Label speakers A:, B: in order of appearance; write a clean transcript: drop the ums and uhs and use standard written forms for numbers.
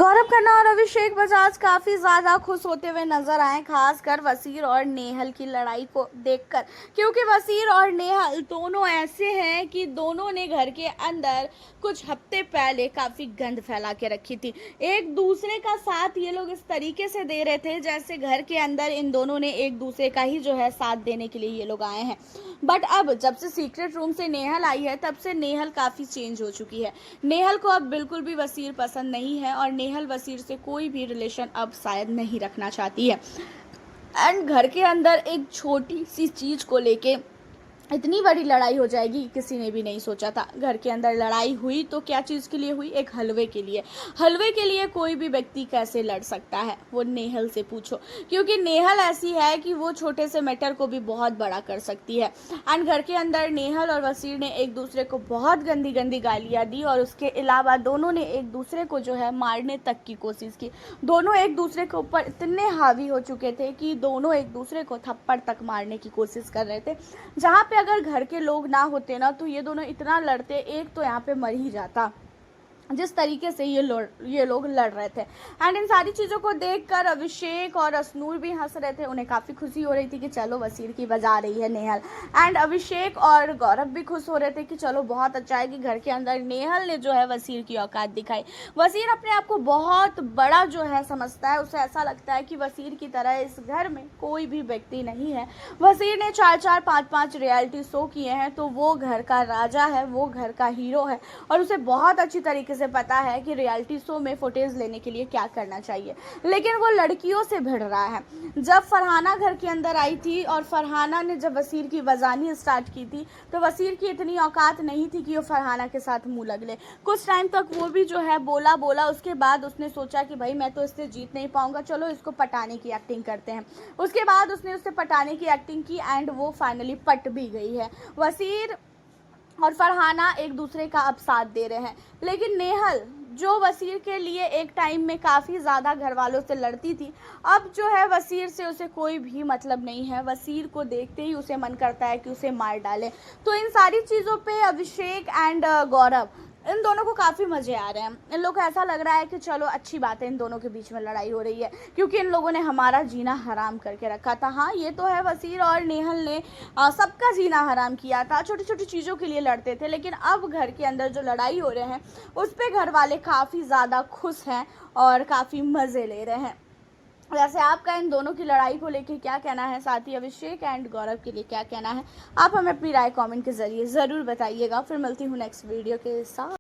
A: गौरव खन्ना और अभिषेक बजाज काफ़ी ज़्यादा खुश होते हुए नजर आए, खासकर वसीर और नेहल की लड़ाई को देखकर। क्योंकि वसीर और नेहल दोनों ऐसे हैं कि दोनों ने घर के अंदर कुछ हफ्ते पहले काफ़ी गंद फैला के रखी थी। एक दूसरे का साथ ये लोग इस तरीके से दे रहे थे जैसे घर के अंदर इन दोनों ने एक दूसरे का ही जो है साथ देने के लिए ये लोग आए हैं। बट अब जब से सीक्रेट रूम से नेहल आई है तब से नेहल काफ़ी चेंज हो चुकी है। नेहल को अब बिल्कुल भी वसीर पसंद नहीं है और नेहल वसीर से कोई भी रिलेशन अब शायद नहीं रखना चाहती है। एंड घर के अंदर एक छोटी सी चीज़ को लेके इतनी बड़ी लड़ाई हो जाएगी किसी ने भी नहीं सोचा था। घर के अंदर लड़ाई हुई तो क्या चीज़ के लिए हुई? एक हलवे के लिए। हलवे के लिए कोई भी व्यक्ति कैसे लड़ सकता है? वो नेहल से पूछो, क्योंकि नेहल ऐसी है कि वो छोटे से मैटर को भी बहुत बड़ा कर सकती है। एंड घर के अंदर नेहल और वसीर ने एक दूसरे को बहुत गंदी गंदी गालियाँ दी और उसके अलावा दोनों ने एक दूसरे को जो है मारने तक की कोशिश की। दोनों एक दूसरे के ऊपर इतने हावी हो चुके थे कि दोनों एक दूसरे को थप्पड़ तक मारने की कोशिश कर रहे थे, जहाँ पे अगर घर के लोग ना होते ना तो ये दोनों इतना लड़ते, एक तो यहाँ पे मर ही जाता जिस तरीके से ये लोग लड़ रहे थे। एंड इन सारी चीज़ों को देखकर अभिषेक और असनूर भी हंस रहे थे। उन्हें काफ़ी खुशी हो रही थी कि चलो वसीर की बजा रही है नेहल। एंड अभिषेक और गौरव भी खुश हो रहे थे कि चलो बहुत अच्छा है कि घर के अंदर नेहल ने जो है वसीर की औकात दिखाई। वसीर अपने आप को बहुत बड़ा जो है समझता है। उसे ऐसा लगता है कि वसीर की तरह इस घर में कोई भी व्यक्ति नहीं है। वसीर ने 4-4, 5-5 रियलिटी शो किए हैं तो वो घर का राजा है, वो घर का हीरो है और उसे बहुत अच्छी तरीके से पता है कि रियलिटी शो में फुटेज लेने के लिए क्या करना चाहिए। लेकिन वो लड़कियों से भिड़ रहा है। जब फरहाना घर के अंदर आई थी और फरहाना ने जब वसीर की बजानी स्टार्ट की थी तो वसीर की इतनी औकात नहीं थी कि वो फरहाना के साथ मुंह लग ले। कुछ टाइम तक वो भी जो है बोला, उसके बाद उसने सोचा कि भाई मैं तो इससे जीत नहीं पाऊंगा, चलो इसको पटाने की एक्टिंग करते हैं। उसके बाद उसने उससे पटाने की एक्टिंग की एंड वो फाइनली पट भी गई है। वसीर और फरहाना एक दूसरे का अब साथ दे रहे हैं। लेकिन नेहल जो वसीर के लिए एक टाइम में काफ़ी ज़्यादा घर वालों से लड़ती थी, अब जो है वसीर से उसे कोई भी मतलब नहीं है। वसीर को देखते ही उसे मन करता है कि उसे मार डाले। तो इन सारी चीज़ों पे अभिषेक एंड गौरव इन दोनों को काफ़ी मज़े आ रहे हैं। इन लोगों को ऐसा लग रहा है कि चलो अच्छी बात है, इन दोनों के बीच में लड़ाई हो रही है क्योंकि इन लोगों ने हमारा जीना हराम करके रखा था। हाँ ये तो है, वसीर और नेहल ने सबका जीना हराम किया था, छोटी छोटी चीज़ों के लिए लड़ते थे। लेकिन अब घर के अंदर जो लड़ाई हो रहे हैं उस पर घर वाले काफ़ी ज़्यादा खुश हैं और काफ़ी मज़े ले रहे हैं। वैसे आपका इन दोनों की लड़ाई को लेकर क्या कहना है, साथ ही अभिषेक एंड गौरव के लिए क्या कहना है, आप हमें अपनी राय कमेंट के ज़रिए ज़रूर बताइएगा। फिर मिलती हूँ नेक्स्ट वीडियो के साथ।